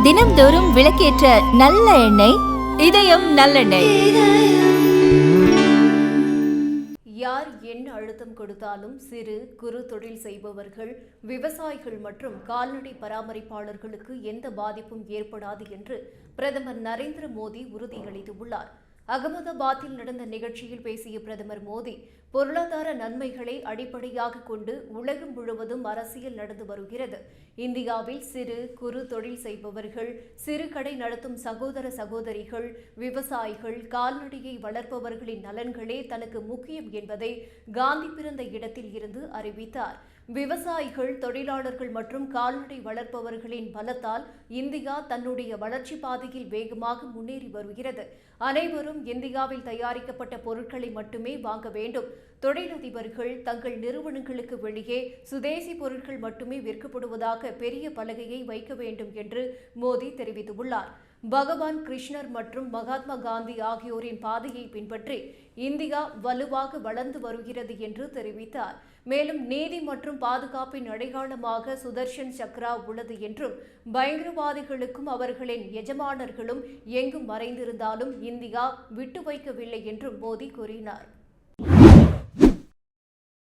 தினம்தோறும் விளக்கேற்ற நல்ல எண்ணெய் இதயம் நல்லெண்ணெய். யார் என்ன அழுத்தம் கொடுத்தாலும் சிறு குறு தொழில் செய்பவர்கள், விவசாயிகள் மற்றும் கால்நடை பராமரிப்பாளர்களுக்கு எந்த பாதிப்பும் ஏற்படாது என்று பிரதமர் நரேந்திர மோடி உறுதியளித்துள்ளார். அகமதாபாத்தில் நடந்த நிகழ்ச்சியில் பேசிய பிரதமர் மோடி, பொருளாதார நன்மைகளை அடிப்படையாக கொண்டு உலகம் முழுவதும் அரசியல் நடந்து வருகிறது. இந்தியாவில் சிறு குறு தொழில் செய்பவர்கள், சிறு கடை நடத்தும் சகோதர சகோதரிகள், விவசாயிகள், கால்நடையை வளர்ப்பவர்களின் நலன்களே தனக்கு முக்கியம் என்பதை காந்தி பிறந்த இடத்தில் இருந்து அறிவித்தார். விவசாயிகள், தொழிலாளர்கள் மற்றும் கால்நடை வளர்ப்பவர்களின் பலத்தால் இந்தியா தன்னுடைய வளர்ச்சி பாதையில் வேகமாக முன்னேறி வருகிறது. அனைவரும் இந்தியாவில் தயாரிக்கப்பட்ட பொருட்களை மட்டுமே வாங்க வேண்டும். தொழிலதிபர்கள் தங்கள் நிறுவனங்களுக்கு வெளியே சுதேசி பொருட்கள் மட்டுமே விற்கப்படுவதாக பெரிய பலகையை வைக்க வேண்டும் என்று மோடி தெரிவித்துள்ளார். பகவான் கிருஷ்ணர் மற்றும் மகாத்மா காந்தி ஆகியோரின் பாதையை பின்பற்றி இந்தியா வலுவாக வளர்ந்து வருகிறது என்று தெரிவித்தார். மேலும் நீதி மற்றும் பாதுகாப்பின் அடையாளமாக சுதர்ஷன் சக்ரா உள்ளது என்றும், பயங்கரவாதிகளுக்கும் அவர்களின் எஜமானர்களும் எங்கும் மறைந்திருந்தாலும் இந்தியா விட்டு வைக்கவில்லை என்றும் மோடி கூறினார்.